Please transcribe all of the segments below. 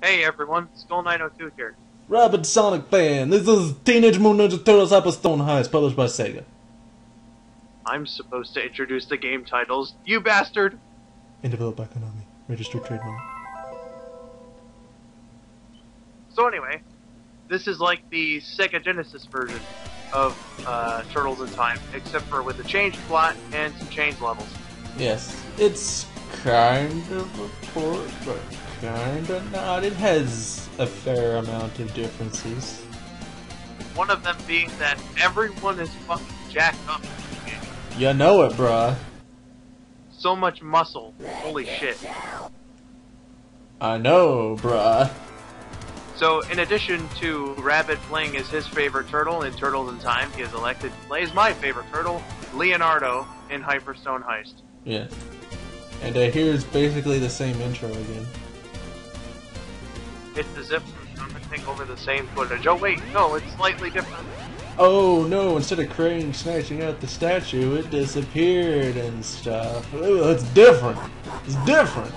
Hey everyone, Skull 902 here. Rabid Sonic fan, this is Teenage Mutant Ninja Turtles Hyperstone Heist, published by Sega. I'm supposed to introduce the game titles, you bastard! And developed by Konami. Registered trademark. So anyway, this is like the Sega Genesis version of Turtles in Time, except for with a changed plot and some changed levels. Yes, it's kind of a port, but kind of not. It has a fair amount of differences. One of them being that everyone is fucking jacked up in the game. You know it, bruh. So much muscle. Holy shit. I know, bruh. So, in addition to Rabbit playing as his favorite turtle in Turtles in Time, he is elected to play as my favorite turtle, Leonardo, in Hyperstone Heist. Yeah. And here's basically the same intro again. It's as if I'm commenting over the same footage. Oh wait, no, it's slightly different. Oh no, instead of Crane snatching out the statue, it disappeared and stuff. Ooh, it's different. It's different.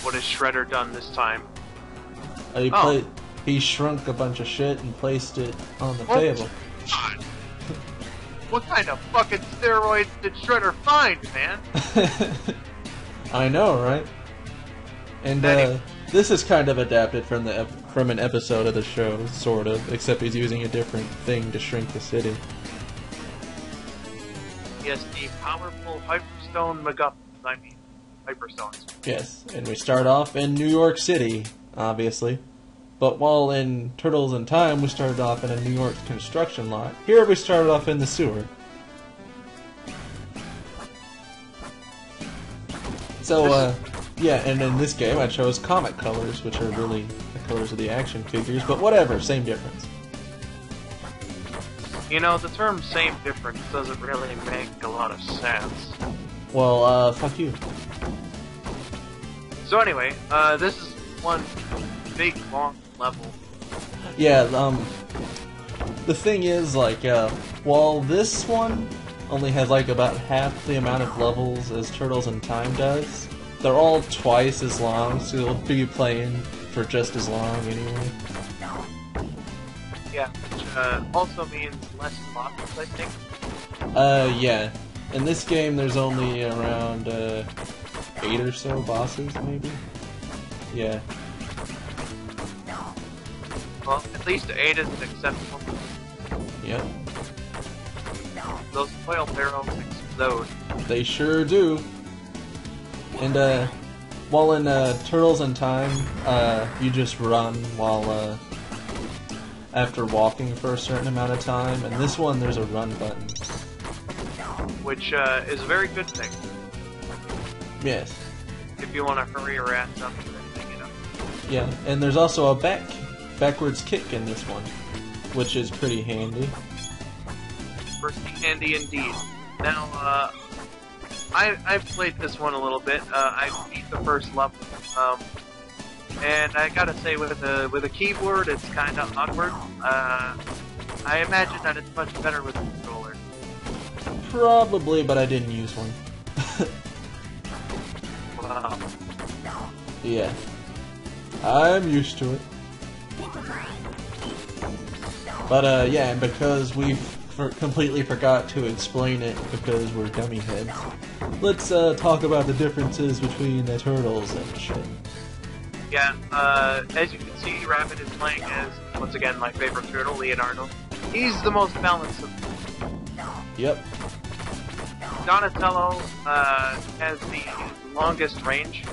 What has Shredder done this time? He shrunk a bunch of shit and placed it on the table. God. What kind of fucking steroids did Shredder find, man? I know, right? And this is kind of adapted from an episode of the show, sort of, except he's using a different thing to shrink the city. Yes, the powerful Hyperstone MacGuffins, I mean, Hyperstones. Yes, and we start off in New York City, obviously. But while in Turtles in Time, we started off in a New York construction lot. Here we started off in the sewer. So, yeah, and in this game I chose comic colors, which are really the colors of the action figures, but whatever, same difference. You know, the term same difference doesn't really make a lot of sense. Well, fuck you. So anyway, this is one big, long level. Yeah, the thing is, like, while this one only has, like, about half the amount of levels as Turtles in Time does, they're all twice as long, so you'll be playing for just as long anyway. Yeah, which also means less bosses, I think. Yeah. In this game, there's only around 8 or so bosses, maybe? Yeah. Well, at least 8 isn't acceptable. Yep. Those oil barrels explode. They sure do. And, while in Turtles in Time, you just run while, after walking for a certain amount of time, and this one, there's a run button. Which, is a very good thing. Yes. If you want to hurry your ass up or anything, you know. Yeah, and there's also a backwards kick in this one, which is pretty handy. Pretty handy indeed. Now, I've played this one a little bit. I beat the first level, and I gotta say, with a keyboard, it's kind of awkward. I imagine that it's much better with a controller. Probably, but I didn't use one. Wow. Yeah. I'm used to it. But, yeah, and because we completely forgot to explain it because we're dummy heads, let's talk about the differences between the turtles and shit. Yeah, as you can see, Rabbit is playing as, once again, my favorite turtle, Leonardo. He's the most balanced of them. Yep. Donatello has the longest range.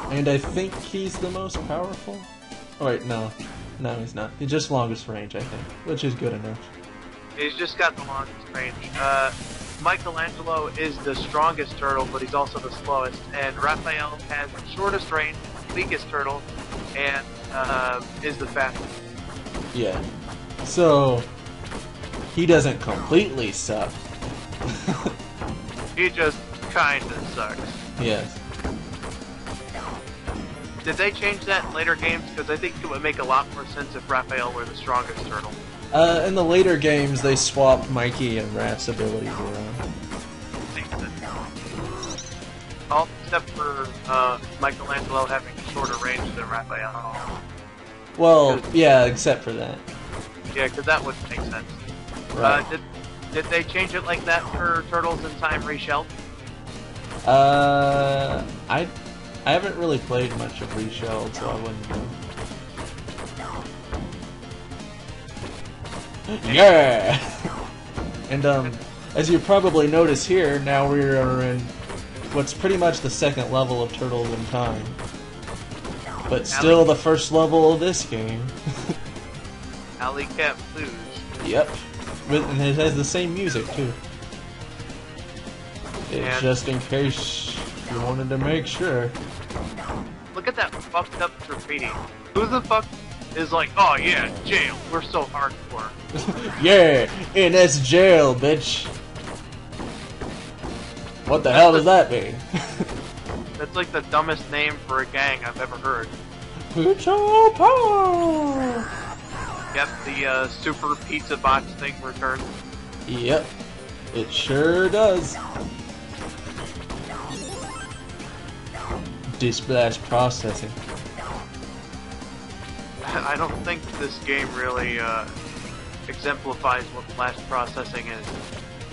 And I think he's the most powerful? Oh wait, no. No, he's not. He's just longest range, I think, which is good enough. He's just got the longest range. Michelangelo is the strongest turtle, but he's also the slowest. And Raphael has the shortest range, weakest turtle, and is the fastest. Yeah. So, he doesn't completely suck. He just kinda sucks. Yes. Did they change that in later games? Because I think it would make a lot more sense if Raphael were the strongest turtle. In the later games, they swapped Mikey and Raph's abilities around. All except for Michelangelo having shorter range than Raphael. Well, yeah, except for that. Yeah, because that wouldn't make sense. Right. Did they change it like that for Turtles in Time Reshelled? I haven't really played much of Reshelled, so I wouldn't know. Yeah! And, as you probably notice here, now we are in what's pretty much the second level of Turtles in Time. But still the first level of this game. Alley Cat Blues. Yep. And it has the same music, too. And just in case you wanted to make sure. look at that fucked up graffiti. Who the fuck is like, oh yeah, jail, we're so hardcore. Yeah, and that's jail, bitch. What the hell does that mean? That's like the dumbest name for a gang I've ever heard. Put your power! Yep, the super pizza box thing returned. Yep, it sure does. Display processing. I don't think this game really exemplifies what flash processing is.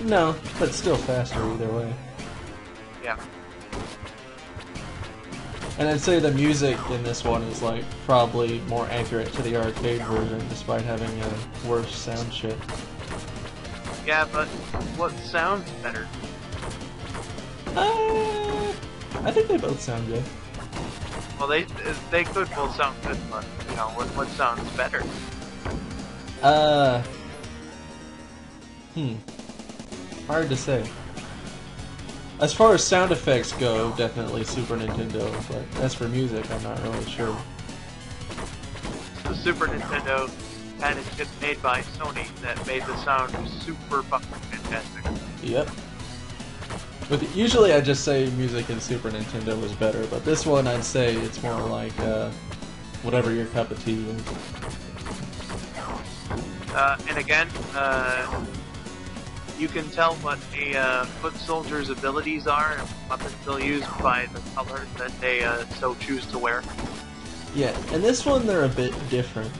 No, but still faster either way. Yeah. And I'd say the music in this one is like probably more accurate to the arcade version, despite having a worse sound chip. Yeah, but what sounds better? I think they both sound good. Well, they could both sound good, but you know what sounds better? Hard to say. As far as sound effects go, definitely Super Nintendo, but as for music, I'm not really sure. The Super Nintendo had it shit made by Sony that made the sound super fucking fantastic. Yep. But usually I just say music in Super Nintendo was better, but this one I'd say it's more like whatever your cup of tea is. And again, you can tell what a foot soldier's abilities are and weapons they'll use by the color that they so choose to wear. Yeah, and this one they're a bit different.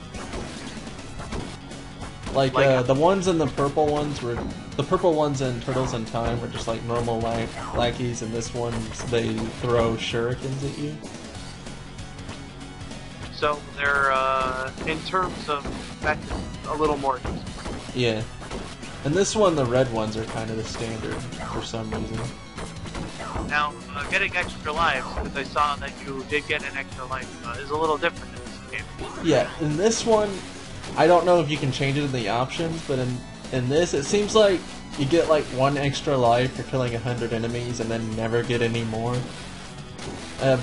Like the ones in the purple ones were... The purple ones in Turtles in Time were just like normal lackeys, and this one's they throw shurikens at you. So they're, in terms of effect, a little more useful. Yeah. And this one, the red ones are kind of the standard for some reason. Now, getting extra lives, because I saw that you did get an extra life, is a little different in this game. Yeah, in this one, I don't know if you can change it in the options, but in this, it seems like you get like 1 extra life for killing 100 enemies and then never get any more.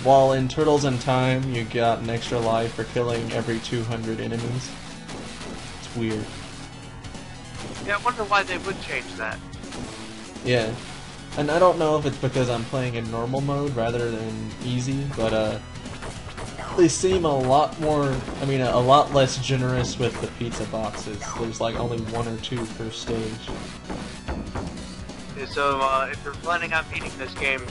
While in Turtles in Time, you got an extra life for killing every 200 enemies. It's weird. Yeah, I wonder why they would change that. Yeah. And I don't know if it's because I'm playing in normal mode rather than easy, but they seem a lot more, a lot less generous with the pizza boxes. There's like only 1 or 2 per stage. Okay, so if you're planning on beating this game,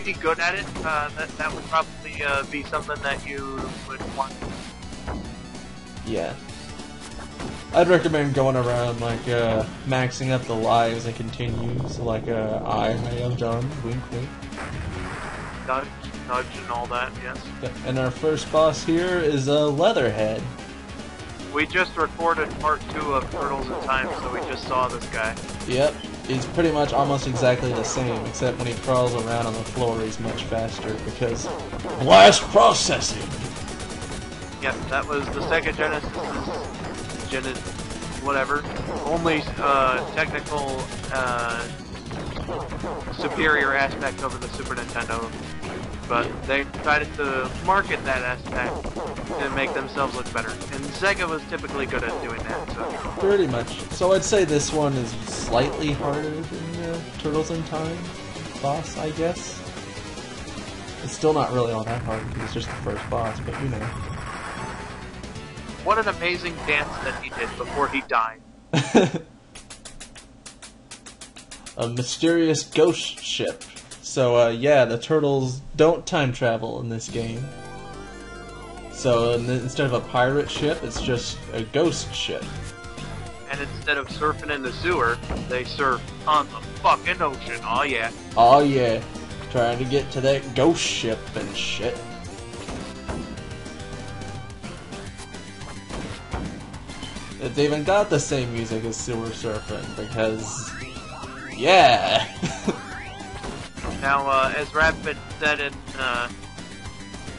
be good at it. That would probably be something that you would want. Yeah. I'd recommend going around, like, maxing up the lives and continues, like, I have done, wink wink. Nudge and all that, yes. And our first boss here is a Leatherhead. We just recorded part 2 of Turtles in Time, so we just saw this guy. Yep, he's pretty much almost exactly the same, except when he crawls around on the floor he's much faster, because blast processing! Yep, that was the Sega Genesis, whatever, only technical superior aspect over the Super Nintendo. But they decided to market that aspect to make themselves look better. And Sega was typically good at doing that, so... Pretty much. So I'd say this one is slightly harder than Turtles in Time boss, I guess. It's still not really all that hard, because it's just the first boss, but you know. What an amazing dance that he did before he died. A mysterious ghost ship So, yeah, the turtles don't time travel in this game. So, instead of a pirate ship, it's just a ghost ship. And instead of surfing in the sewer, they surf on the fucking ocean. Oh yeah. Oh yeah, trying to get to that ghost ship and shit. It's even got the same music as sewer surfing because, yeah. Now, as Rabbit said in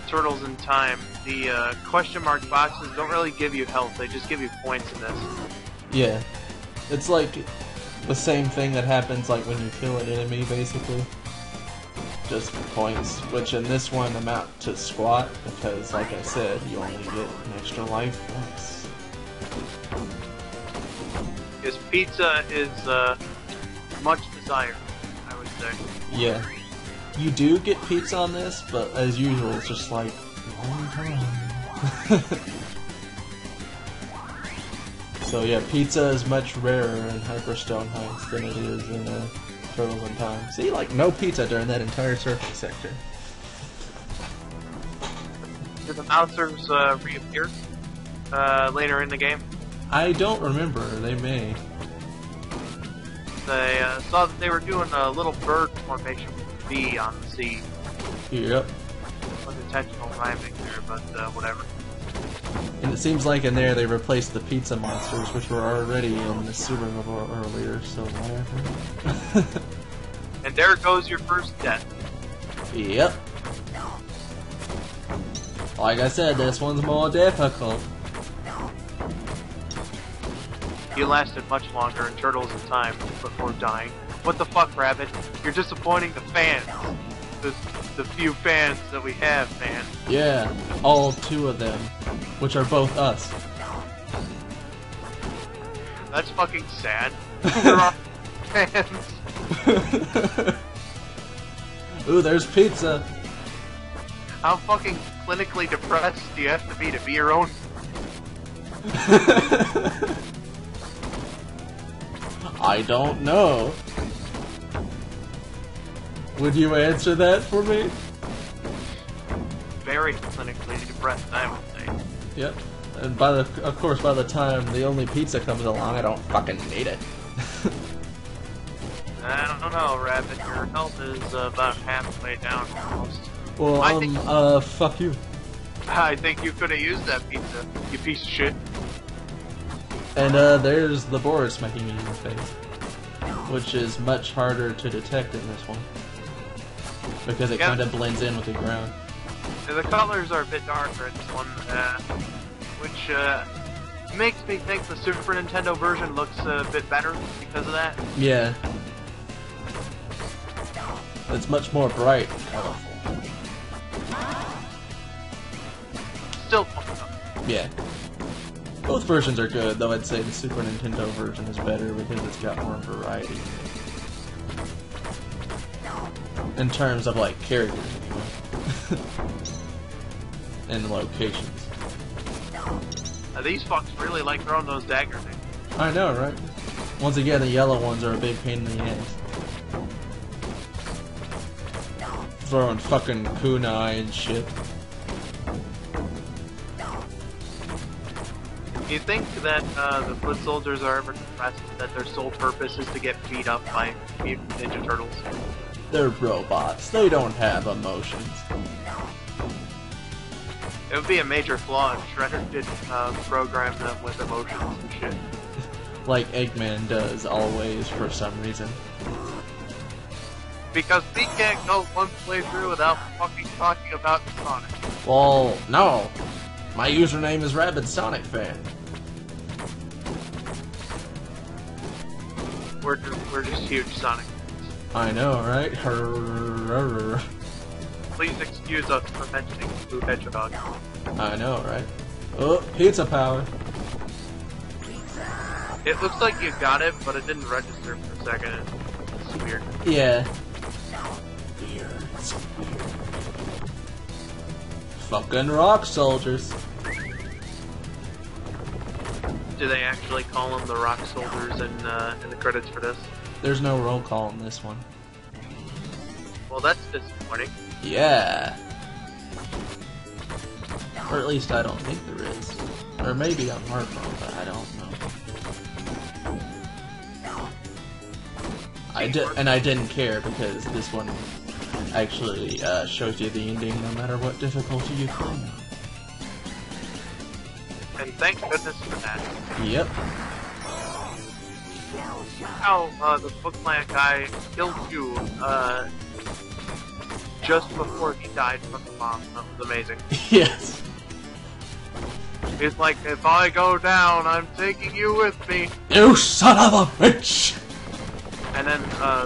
Turtles in Time, the question mark boxes don't really give you health, they just give you points in this. Yeah. It's like the same thing that happens like when you kill an enemy, basically. Just points, which in this one amount to squat, because like I said, you only get an extra life once. Because pizza is much desired, I would say. Yeah. You do get pizza on this, but as usual, it's just like, long time. So yeah, pizza is much rarer in Hyperstone Heist than it is in Turtles in Time. See, like, no pizza during that entire surfing sector. Do the Mousers reappear later in the game? I don't remember, they may. They saw that they were doing a little bird formation with B on the sea. Yep. Unintentional rhyming there, but whatever. And it seems like in there they replaced the pizza monsters, which were already in the sewer level earlier, so whatever. And there goes your first death. Yep. Like I said, this one's more difficult. You lasted much longer in Turtles in Time before dying. What the fuck, Rabbit? You're disappointing the fans. The few fans that we have, man. Yeah, all two of them, which are both us. That's fucking sad. We're all fans. Ooh, there's pizza. How fucking clinically depressed do you have to be your own? I don't know. Would you answer that for me? Very clinically depressed, I would say. Yep. And of course, by the time the only pizza comes along, I don't fucking need it. I don't know, Rabbit. Your health is about halfway down almost. Well, fuck you. I think you could have used that pizza, you piece of shit. And there's the board smacking you in the face, which is much harder to detect in this one because it kind of blends in with the ground. The colors are a bit darker in this one, which makes me think the Super Nintendo version looks a bit better because of that. Yeah, it's much more bright and colorful. Still fucked up. Yeah. Both versions are good, though I'd say the Super Nintendo version is better because it's got more variety. In terms of, like, characters, anyway. And locations. These fucks really like throwing those dagger things. I know, right? Once again, the yellow ones are a big pain in the ass. Throwing fucking kunai and shit. Do you think that the foot soldiers are ever depressed that their sole purpose is to get beat up by Mutant Ninja Turtles? They're robots. They don't have emotions. It would be a major flaw if Shredder did program them with emotions and shit. Like Eggman does always for some reason. Because we can't go one playthrough without fucking talking about Sonic. Well, no. My username is Rabid Sonic Fan. We're just huge Sonic fans. I know, right? Please excuse us for mentioning Blue Hedgehog. I know, right? Oh, pizza power. It looks like you got it, but it didn't register for a second. It's weird. Yeah. Weird. It's weird. Fucking rock soldiers. Do they actually call them the Rock Soldiers in the credits for this? There's no roll call in this one. Well, that's disappointing. Yeah. Or at least I don't think there is. Or maybe on hard mode, but I don't know. And I didn't care because this one actually shows you the ending no matter what difficulty you play on. And thank goodness for that. Yep. How the bookland guy killed you just before he died from the bomb. That was amazing. Yes. He's like, if I go down, I'm taking you with me. You son of a bitch! And then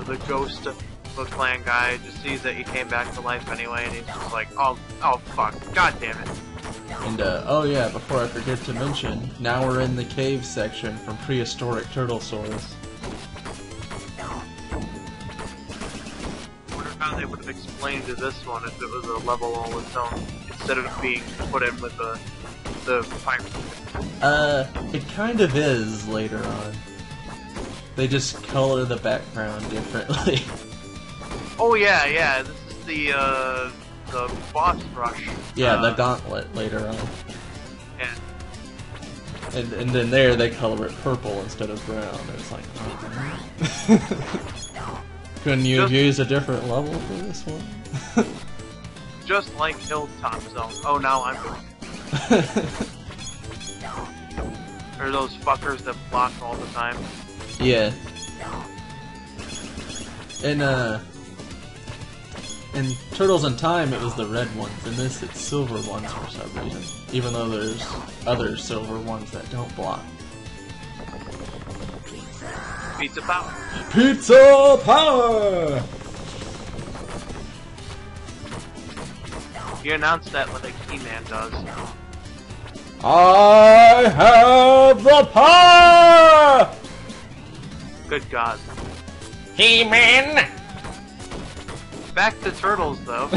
the ghost bookland guy just sees that he came back to life anyway, and he's just like, oh fuck, god damn it. And oh yeah, before I forget to mention, now we're in the cave section from prehistoric Turtlesaurus. I wonder how they would have explained to this one if it was a level all its own, instead of being put in with the fire. It kind of is later on. They just color the background differently. Oh yeah, this is the boss rush. Yeah, the gauntlet later on. Yeah. And then there they color it purple instead of brown. It's like, oh. Couldn't you have used a different level for this one? Just like Hilltop Zone. Oh, now I'm doing it. Or those fuckers that block all the time. Yeah. In Turtles in Time, it was the red ones. In this, it's silver ones for some reason. Even though there's other silver ones that don't block. Pizza power. Pizza power! He announced that like He-Man does. I have the power! Good God. He-Man! Back to Turtles, though.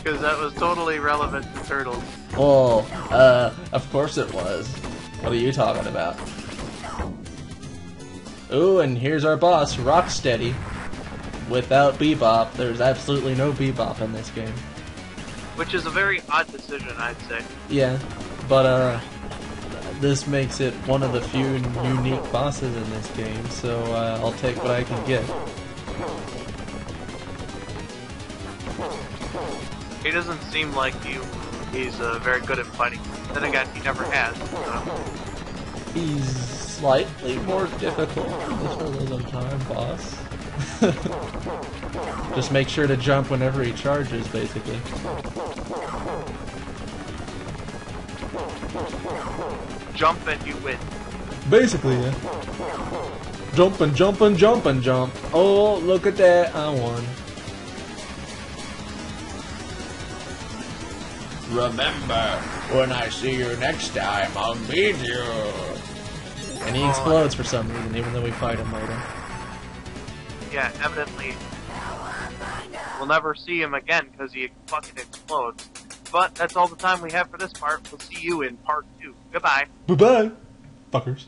Because that was totally relevant to Turtles. Oh, of course it was. What are you talking about? Ooh, and here's our boss, Rocksteady. Without Bebop, there's absolutely no Bebop in this game. Which is a very odd decision, I'd say. Yeah, but this makes it one of the few unique bosses in this game, so I'll take what I can get. He doesn't seem like he's very good at fighting. Then again, he never has. So. He's slightly more difficult than the Turtles in Time boss. Just make sure to jump whenever he charges, basically. Jump and you win. Basically, yeah. Jump and jump and jump and jump. Oh, look at that, I won. Remember, when I see you next time, I'll beat you. And he explodes for some reason, even though we fight him later. Yeah, evidently we'll never see him again because he fucking explodes. But that's all the time we have for this part. We'll see you in part 2. Goodbye. Bye-bye, fuckers.